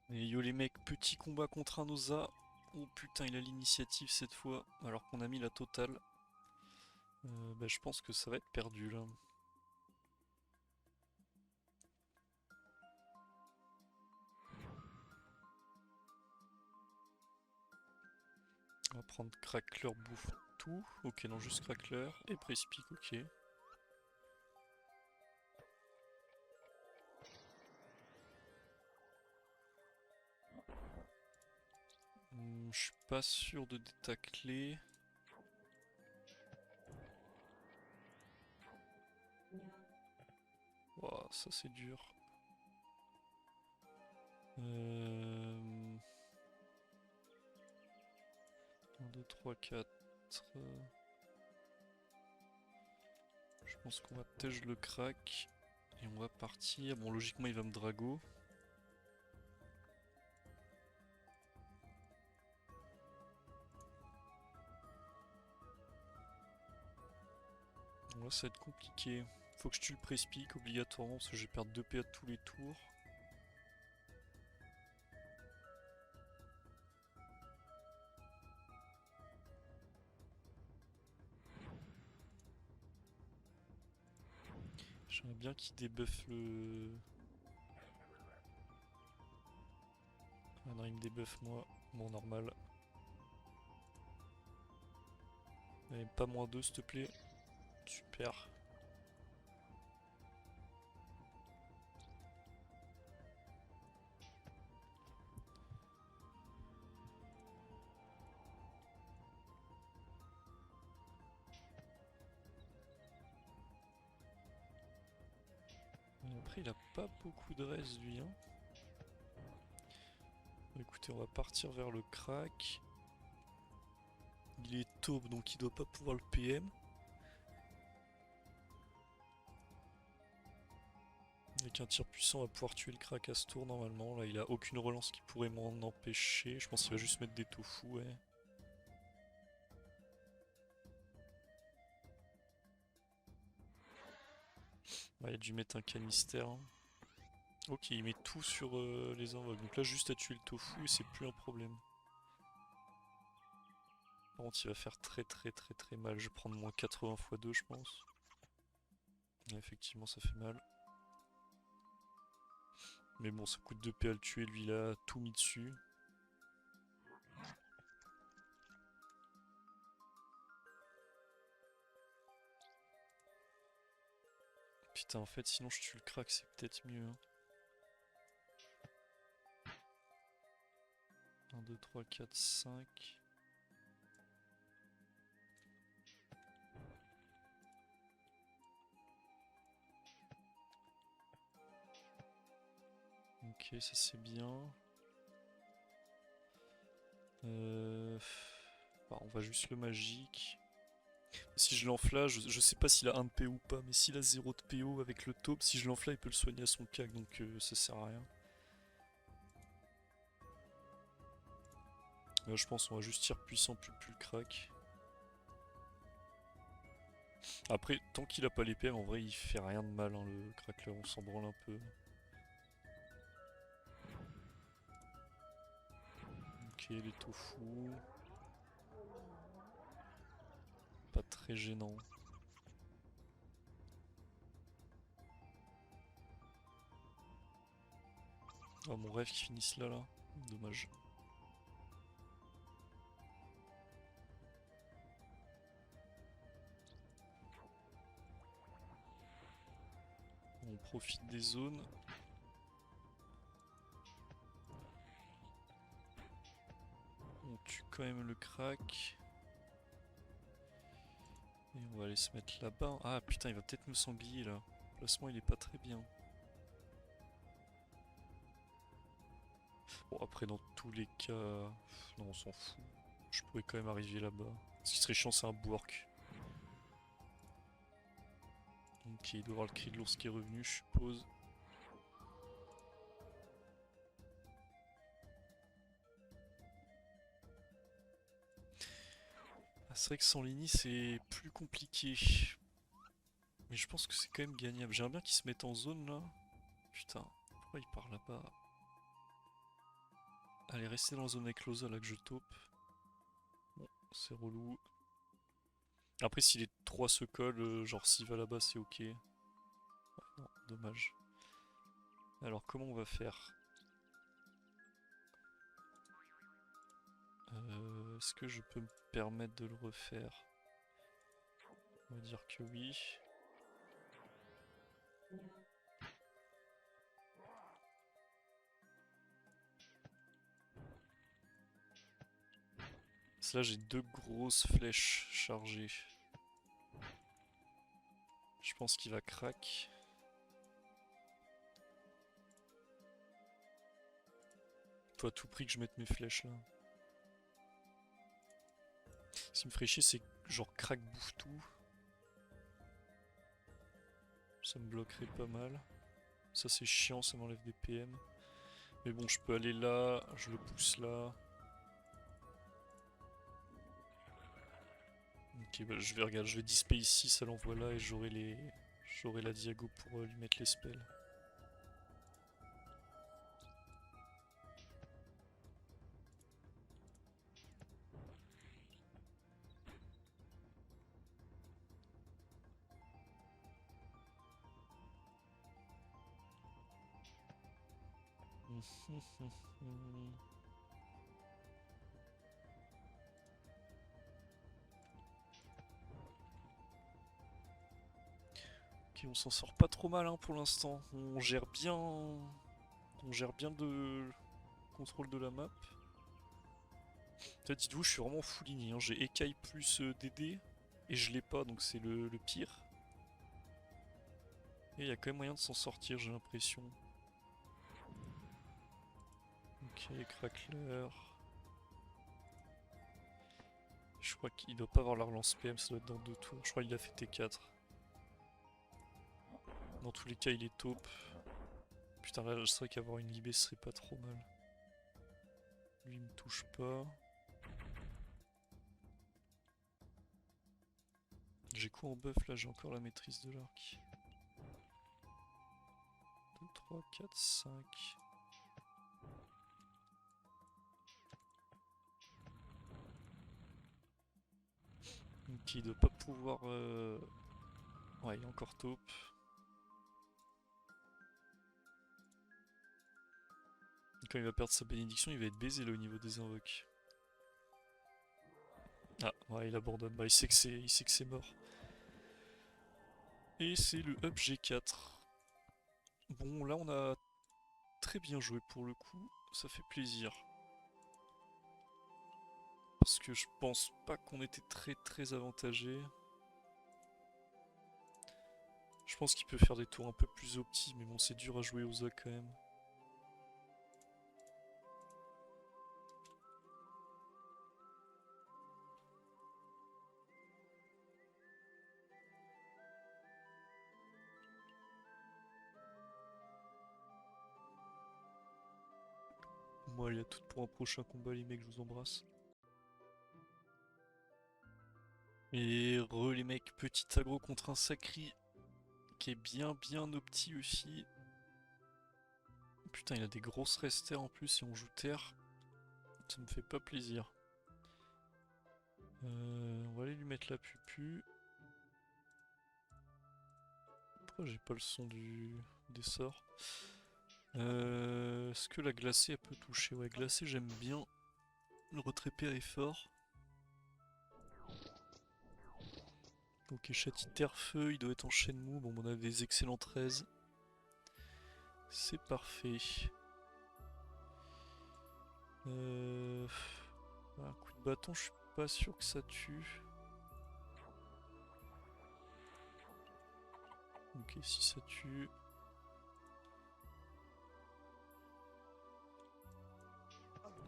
Et yo les mecs, petit combat contre un Osa. Oh putain, il a l'initiative cette fois, alors qu'on a mis la totale. Bah, je pense que ça va être perdu là. On va prendre Crackler bouffe tout. Ok, non, juste Crackler. Et Prespic, ok. Je suis pas sûr de détacler. Ouah, ça c'est dur. 1, 2, 3, 4. Je pense qu'on va peut-être le crack. Et on va partir. Bon, logiquement, il va me drago. Là, ça va être compliqué. Faut que je tue le Prespic obligatoirement parce que je vais perdre 2 PA de tous les tours. J'aimerais bien qu'il débuffe le... Ah non, il me débuffe moi. Bon, normal. Allez, pas -2 s'il te plaît. Super. Après, il a pas beaucoup de res lui. Hein. Écoutez, on va partir vers le crack. Il est taupe donc il doit pas pouvoir le PM. Avec un tir puissant, on va pouvoir tuer le crack à ce tour normalement. Là, il a aucune relance qui pourrait m'en empêcher. Je pense qu'il va juste mettre des tofu, ouais. Ouais, il a dû mettre un canister. Hein. Ok, il met tout sur les invoques. Donc là, juste à tuer le tofu et c'est plus un problème. Par contre, il va faire très mal. Je vais prendre moins 80 x 2, je pense. Et effectivement, ça fait mal. Mais bon, ça coûte 2 PA à le tuer. Lui, il a tout mis dessus. Putain, en fait, sinon je tue le crack, c'est peut-être mieux. Hein. 1, 2, 3, 4, 5. Ok, ça c'est bien. Bah, on va juste le magique. Si je l'enfla, je sais pas s'il a 1 de PO ou pas, mais s'il a 0 de PO avec le taupe, si je l'enfla, il peut le soigner à son cac, donc ça sert à rien. Là, je pense qu'on va juste tir puissant, plus le crack. Après, tant qu'il a pas l'épée, en vrai, il fait rien de mal, hein, le crackler, on s'en branle un peu. Ok, les tofu. Pas très gênant. Oh, mon rêve qui finisse là. Dommage. On profite des zones. On tue quand même le crack. Et on va aller se mettre là-bas. Ah putain, il va peut-être me sanglier là. Le placement il est pas très bien. Bon après dans tous les cas... Non on s'en fout. Je pourrais quand même arriver là-bas. Ce qui serait chiant c'est un Bwork. Ok, il doit avoir le cri de l'ours qui est revenu je suppose. Ah, c'est vrai que sans Lini c'est plus compliqué. Mais je pense que c'est quand même gagnable. J'aimerais bien qu'il se mette en zone là. Putain, pourquoi il part là-bas? Allez, restez dans la zone avec Loza là que je taupe. Bon, c'est relou. Après, si les 3 se collent, genre s'il va là-bas, c'est ok. Ouais, non, dommage. Alors, comment on va faire? Est-ce que je peux me permettre de le refaire? On va dire que oui. Parce que là, j'ai 2 grosses flèches chargées. Je pense qu'il va crack. Faut à tout prix que je mette mes flèches là. Ce qui me ferait chier, c'est que genre crack bouffe tout. Ça me bloquerait pas mal. Ça c'est chiant, ça m'enlève des PM. Mais bon, je peux aller là, je le pousse là. Ok, bah je vais regarder, je vais disper ici, ça l'envoie là et j'aurai la diago pour lui mettre les spells. Ok, on s'en sort pas trop mal hein, pour l'instant. On gère bien. On gère bien le contrôle de la map. Dites-vous, je suis vraiment full ligne, hein. J'ai écaille plus DD et je l'ai pas, donc c'est le pire. Et il y a quand même moyen de s'en sortir, j'ai l'impression. Ok, Crackler. Je crois qu'il doit pas avoir la relance PM, ça doit être dans 2 tours. Je crois qu'il a fait T4. Dans tous les cas, il est taupe. Putain, là, c'est vrai qu'avoir une libé ce serait pas trop mal. Lui, il me touche pas. J'ai quoi en buff là? J'ai encore la maîtrise de l'arc. 2, 3, 4, 5. Ok, il doit pas pouvoir... Ouais, il est encore taupe. Quand il va perdre sa bénédiction, il va être baisé là au niveau des invoques. Ah, ouais, il abandonne. Bah, il sait que c'est mort. Et c'est le up G4. Bon, là, on a très bien joué pour le coup. Ça fait plaisir. Parce que je pense pas qu'on était très avantagé. Je pense qu'il peut faire des tours un peu plus opti, mais bon, c'est dur à jouer aux A quand même. Moi, il y a tout pour un prochain combat, les mecs, je vous embrasse. Et les mecs, petit aggro contre un Sacri qui est bien opti aussi. Putain, il a des grosses restères en plus et on joue terre. Ça me fait pas plaisir. On va aller lui mettre la pupu. Pourquoi j'ai pas le son des sorts? Est-ce que la glacée elle peut toucher? Ouais, glacée j'aime bien. Le retrait est fort. Ok, châti terre-feu, il doit être en chaîne mou. Bon, on a des excellents 13. C'est parfait. Un coup de bâton, je suis pas sûr que ça tue. Ok, si ça tue.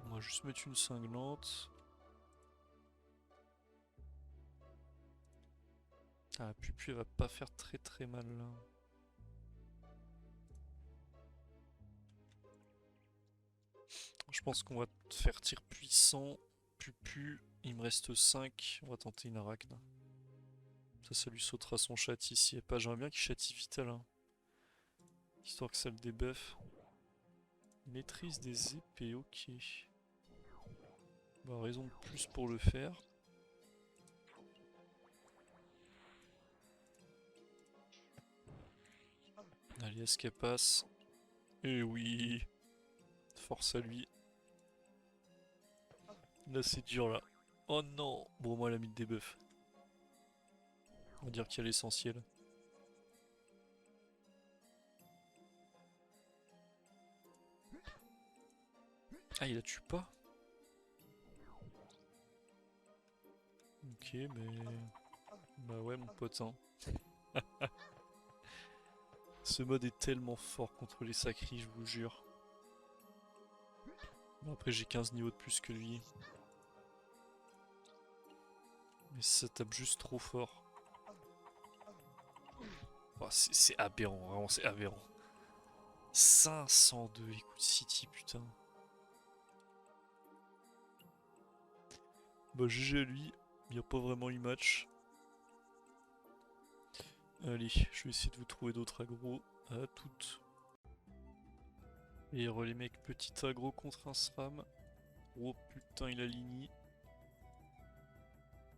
On va juste mettre une cinglante. Ah, la pupu elle va pas faire très mal là. Je pense qu'on va faire tir puissant. Pupu, il me reste 5. On va tenter une arachne. Ça lui sautera son châti s'il n'y a pas. J'aimerais bien qu'il châtie vital. Hein. Histoire que ça le débuffe. Maîtrise des épées, ok. Bah, raison de plus pour le faire. Allez, est-ce qu'elle passe? Eh oui! Force à lui. Là c'est dur là. Oh non! Bon, moi elle a mis le debuff. On va dire qu'il y a l'essentiel. Ah, il la tue pas? Ok, mais... Bah ouais mon pote, hein. Ce mode est tellement fort contre les sacris, je vous jure. Bon, après j'ai 15 niveaux de plus que lui. Mais ça tape juste trop fort. Oh, c'est aberrant, vraiment c'est aberrant. 502, écoute City, putain. Bah GG à lui, il n'y a pas vraiment eu match. Allez, je vais essayer de vous trouver d'autres agros. À toutes. Et les mecs, petit aggro contre un SRAM. Oh putain, il a ligné.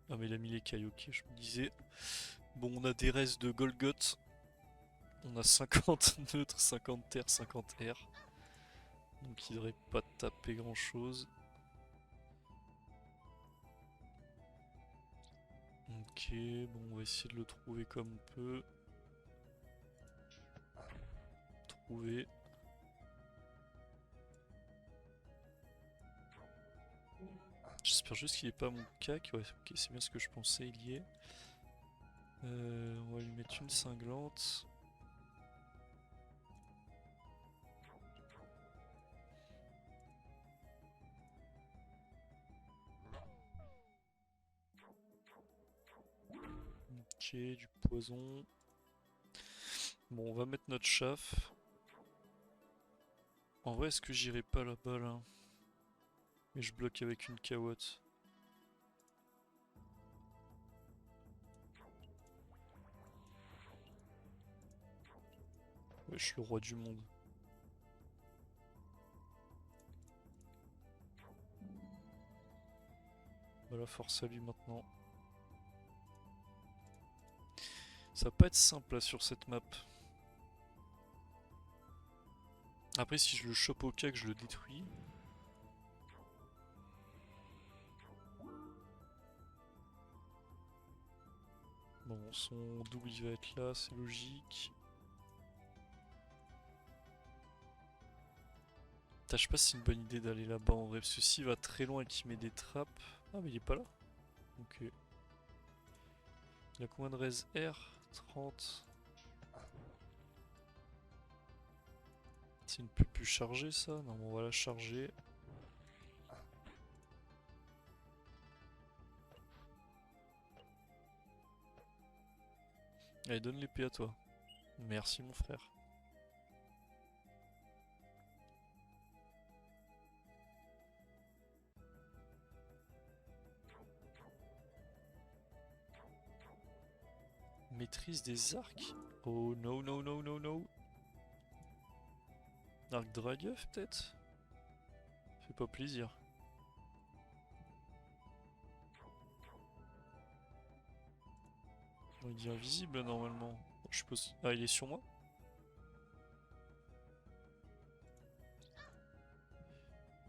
Ah mais il a mis les cailles, ok, je me disais. Bon, on a des restes de Golgoth. On a 50 neutres, 50 terre, 50 R. Donc il devrait pas taper grand chose. Ok, bon, on va essayer de le trouver comme on peut. Trouver. J'espère juste qu'il est pas mon cac. Ouais, ok, c'est bien ce que je pensais, il y est. On va lui mettre une cinglante. Ok, du poison. Bon, on va mettre notre chaff. En vrai, est-ce que j'irai pas là-bas là? Mais je bloque avec une cawotte. Ouais, je suis le roi du monde. Voilà, force à lui maintenant. Ça va pas être simple là sur cette map. Après, si je le chope au cac, je le détruis. Bon, son double il va être là, c'est logique. Putain, je sais pas si c'est une bonne idée d'aller là-bas en vrai, parce que s'il va très loin et qu'il met des trappes... Ah mais il est pas là. Ok. Il a combien de res R? 30. C'est une pupu chargée ça? Non, bon, on va la charger. Allez, donne l'épée à toi. Merci mon frère. Maîtrise des arcs? Oh no no no no no. Arc Dragueuf peut-être? Fait pas plaisir. Bon, il est invisible normalement. Bon, je suppose... Ah, il est sur moi?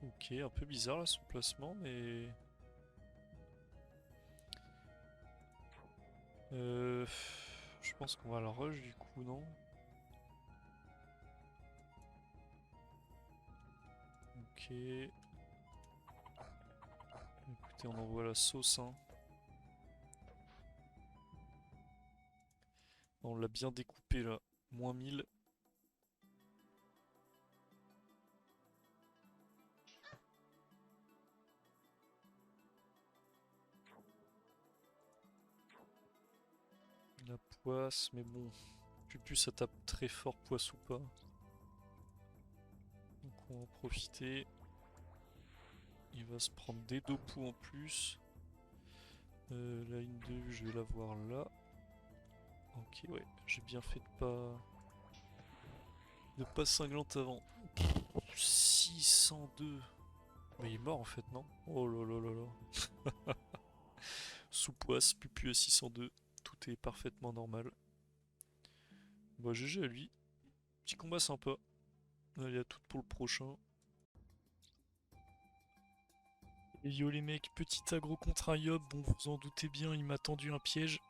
Ok, un peu bizarre là son placement, mais... Je pense qu'on va la rush du coup, non? Ok. Écoutez, on envoie la sauce, hein. On l'a bien découpé là. Moins 1000. La poisse, mais bon. Pupu ça tape très fort, poisse ou pas. Donc on va en profiter. Il va se prendre des dopous en plus. La ligne de vue, je vais la voir là. Ok, ouais, j'ai bien fait de pas cinglante avant. 602. Mais il est mort en fait, non? Oh là là là là. Sous-poisse, Pupu à 602. Tout est parfaitement normal. Bah GG à lui. Petit combat sympa. Allez, à toutes pour le prochain. Et yo les mecs, petit aggro contre un Yob. Bon, vous en doutez bien, il m'a tendu un piège.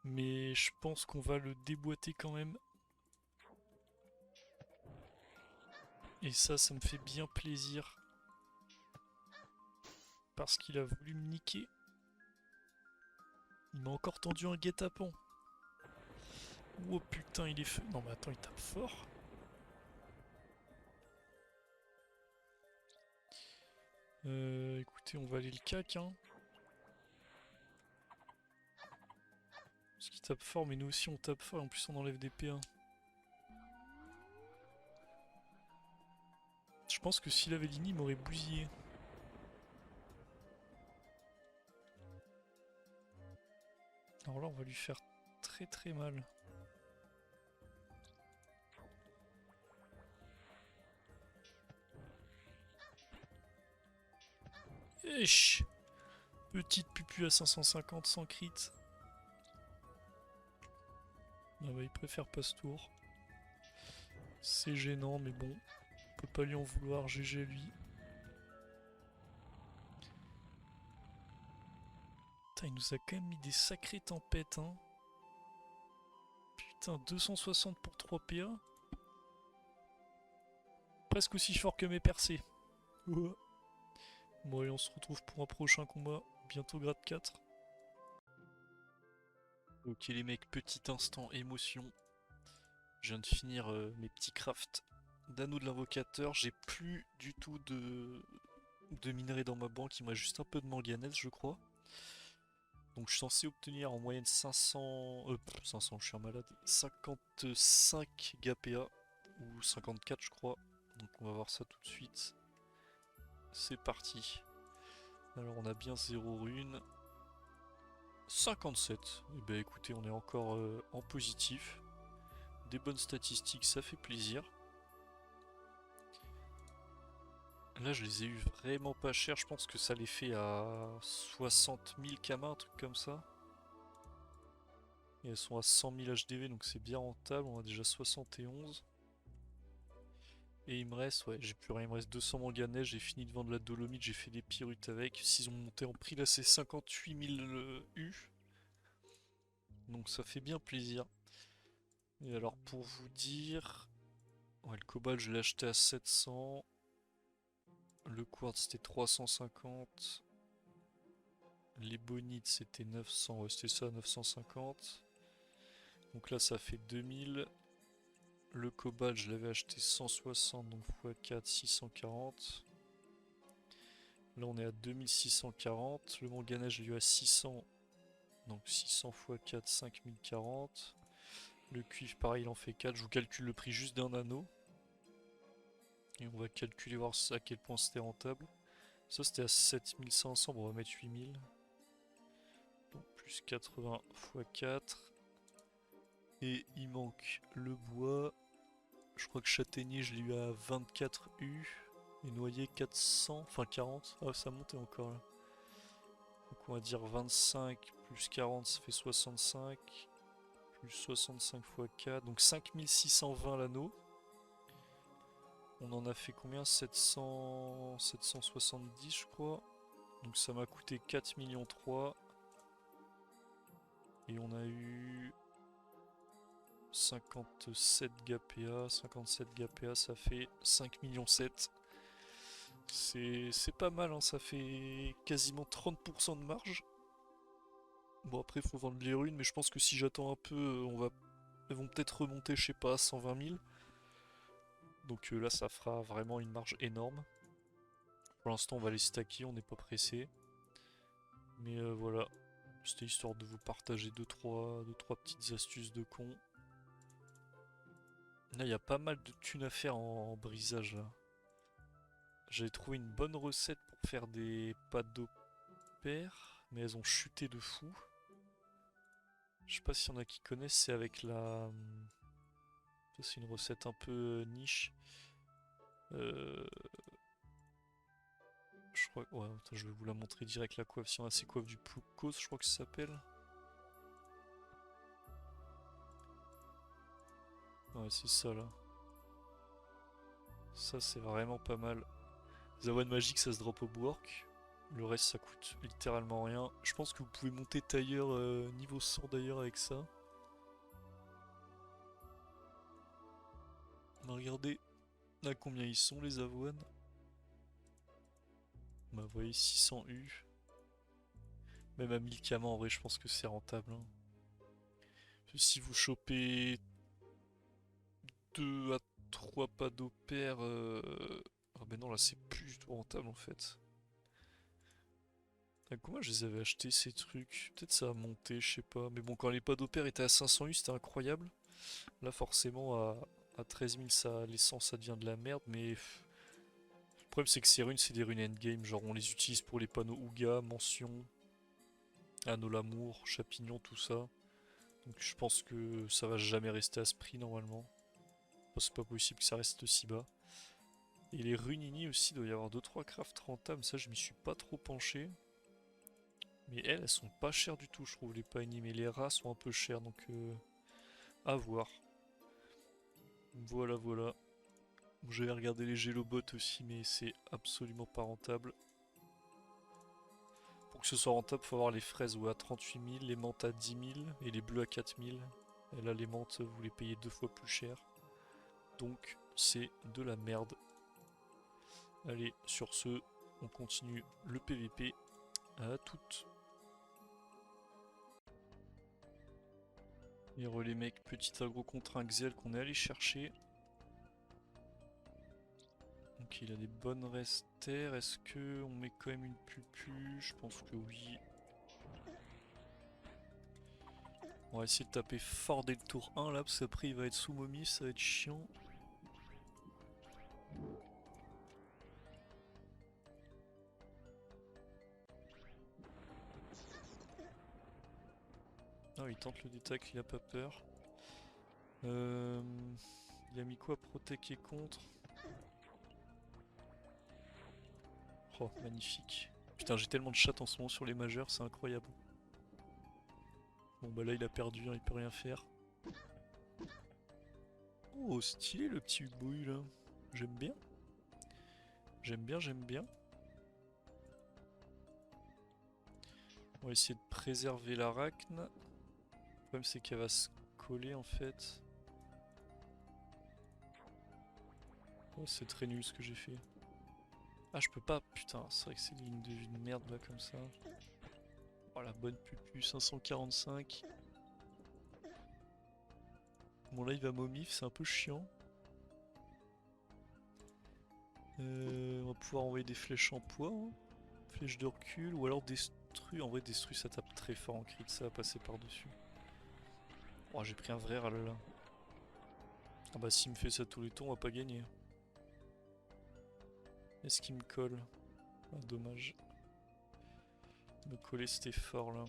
Mais je pense qu'on va le déboîter quand même. Et ça me fait bien plaisir. Parce qu'il a voulu me niquer. Il m'a encore tendu un guet-apens. Oh putain, il est feu. Non mais attends, il tape fort. Écoutez, on va aller le cac, hein. Parce qu'il tape fort, mais nous aussi on tape fort et en plus on enlève des PA. Je pense que s'il avait Lini, il m'aurait bousillé. Alors là, on va lui faire très très mal. Eesh. Petite Pupu à 550 sans crit. Ah bah, il préfère pas ce tour. C'est gênant, mais bon. On peut pas lui en vouloir, GG lui. Putain, il nous a quand même mis des sacrées tempêtes, hein. Putain, 260 pour 3 PA. Presque aussi fort que mes percées. Ouais. Bon, allez, on se retrouve pour un prochain combat. Bientôt grade 4. Ok les mecs, petit instant émotion. Je viens de finir mes petits crafts d'anneau de l'invocateur. J'ai plus du tout de minerais dans ma banque. Il me reste juste un peu de manganèse, je crois. Donc je suis censé obtenir en moyenne 500... 500, je suis un malade. 55 GPA. Ou 54 je crois. Donc on va voir ça tout de suite. C'est parti. Alors on a bien 0 rune. 57. Et ben écoutez, on est encore en positif. Des bonnes statistiques, ça fait plaisir. Là, je les ai eu vraiment pas cher. Je pense que ça les fait à 60 000 Kama, un truc comme ça. Et elles sont à 100 000 HDV, donc c'est bien rentable. On a déjà 71. Et il me reste, ouais, j'ai plus rien. Il me reste 200 manganèse. J'ai fini de vendre la dolomite. J'ai fait des pyrutes avec. S'ils ont monté en prix, là, c'est 58 000 U. Donc ça fait bien plaisir. Et alors, pour vous dire. Ouais, le cobalt, je l'ai acheté à 700. Le quartz, c'était 350. Les bonites c'était 900, ouais, c'était ça, 950. Donc là ça fait 2000. Le cobalt je l'avais acheté 160, donc x4 640. Là on est à 2640. Le manganèse je l'ai eu à 600, donc 600 x4 5040. Le cuivre pareil il en fait 4, je vous calcule le prix juste d'un anneau. Et on va calculer voir à quel point c'était rentable. Ça c'était à 7500, bon on va mettre 8000. Donc plus 80 x 4. Et il manque le bois. Je crois que châtaignier, je l'ai eu à 24 U. Et noyer 400, enfin 40. Ah, ça montait encore là. Donc on va dire 25 plus 40, ça fait 65. Plus 65 x 4, donc 5620 l'anneau. On en a fait combien? 770 je crois. Donc ça m'a coûté 4 millions 3. Et on a eu 57 GPA, 57 GPA, ça fait 5 millions 7. C'est pas mal, hein, ça fait quasiment 30% de marge. Bon après faut vendre les runes, mais je pense que si j'attends un peu, elles vont peut-être remonter, je sais pas, à 120 000. Donc là ça fera vraiment une marge énorme. Pour l'instant on va les stacker, on n'est pas pressé. Mais voilà, c'était histoire de vous partager 2-3 petites astuces de con. Là il y a pas mal de thunes à faire en brisage là. J'avais trouvé une bonne recette pour faire des pâtes d'opère, mais elles ont chuté de fou. Je sais pas s'il y en a qui connaissent, c'est avec la... Ça c'est une recette un peu niche. Euh, je crois. Ouais, attends, je vais vous la montrer direct la coiffe. Si on a ces coiffes du Ploukos, je crois que ça s'appelle. Ouais, c'est ça là. Ça, c'est vraiment pas mal. Zawan magique, ça se drop au work. Le reste, ça coûte littéralement rien. Je pense que vous pouvez monter tailleur niveau 100 d'ailleurs avec ça. On va regarder à combien ils sont les avoines. Bah, vous voyez, 600 U. Même à 1000 camas, en vrai, je pense que c'est rentable, hein. Si vous chopez 2 à 3 pados paires. Ah, ben non, là, c'est plus du tout rentable en fait. À combien je les avais achetés ces trucs? Peut-être ça a monté, je sais pas. Mais bon, quand les pados paires étaient à 500 U, c'était incroyable. Là, forcément, à 13 000, ça, l'essence, ça devient de la merde. Mais le problème, c'est que ces runes, c'est des runes endgame. Genre, on les utilise pour les panneaux Ouga, Mention, Anneau l'amour, Chapignon, tout ça. Donc, je pense que ça va jamais rester à ce prix normalement. Enfin, c'est pas possible que ça reste si bas. Et les runini aussi, il doit y avoir 2-3 crafts rentables. Ça, je m'y suis pas trop penché. Mais elles sont pas chères du tout, je trouve, les Paini. Mais les rats sont un peu chers, donc à voir. Voilà, voilà. J'avais regardé les Gélobots aussi, mais c'est absolument pas rentable. Pour que ce soit rentable, faut avoir les fraises à 38 000, les menthes à 10 000 et les bleus à 4 000. Et là, les menthes, vous les payez 2 fois plus cher. Donc, c'est de la merde. Allez, sur ce, on continue le PVP. À toutes. Et les mecs, petit aggro contre un Xel qu'on est allé chercher. Donc il a des bonnes restères. Est-ce que on met quand même une pupu? Je pense que oui. On va essayer de taper fort dès le tour 1 là, parce qu'après il va être sous momie, ça va être chiant. Ah, il tente le détac, il a pas peur. Il a mis quoi? Protect et contre. Oh, magnifique. Putain, j'ai tellement de chattes en ce moment sur les majeurs, c'est incroyable. Bon bah là il a perdu, hein, il peut rien faire. Oh, stylé le petit Uboui là. J'aime bien. J'aime bien, j'aime bien. On va essayer de préserver l'arachne. Le problème c'est qu'elle va se coller en fait. Oh, c'est très nul ce que j'ai fait. Ah, je peux pas, putain, c'est vrai que c'est une ligne de vie de merde là comme ça. Oh la bonne pupu, 545. Bon là il va momif, c'est un peu chiant. On va pouvoir envoyer des flèches en poids, hein. Flèches de recul, ou alors destru. En vrai destru ça tape très fort en crit, ça va passer par dessus. Oh, j'ai pris un vrai ras là. Ah bah s'il me fait ça tous les tours on va pas gagner. Est-ce qu'il me colle? Ah, dommage. Me coller c'était fort là.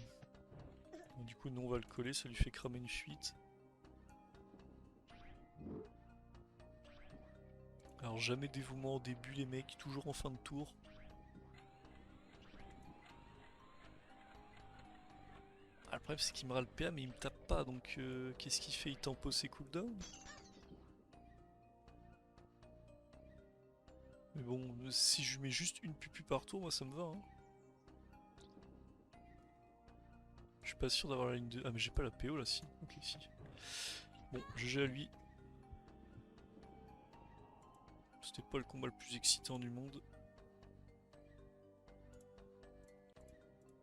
Bon, du coup nous on va le coller, ça lui fait cramer une fuite. Alors jamais dévouement au début les mecs, toujours en fin de tour. Ah, le problème c'est qu'il me râle PA mais il me tape pas donc qu'est-ce qu'il fait? Il tempo ses cooldowns? Mais bon, si je lui mets juste une pupu par tour, moi ça me va, hein. Je suis pas sûr d'avoir la ligne de... Ah mais j'ai pas la PO là si. Ok si. Bon, GG à lui. C'était pas le combat le plus excitant du monde.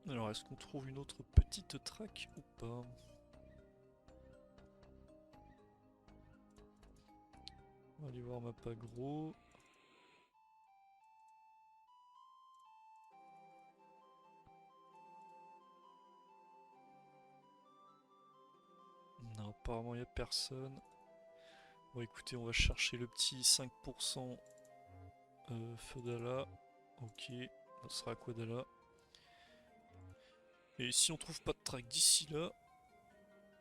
Alors est-ce qu'on trouve une autre petite track ou pas? On va aller voir map agro. Non, apparemment il a personne. Bon écoutez, on va chercher le petit 5% Feudala. Ok, ça sera Aquadala. Et si on trouve pas de track d'ici là,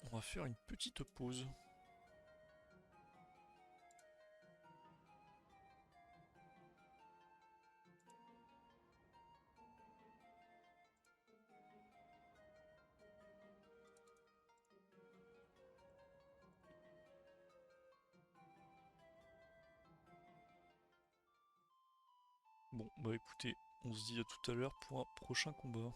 on va faire une petite pause. Bon, bah écoutez, on se dit à tout à l'heure pour un prochain combat.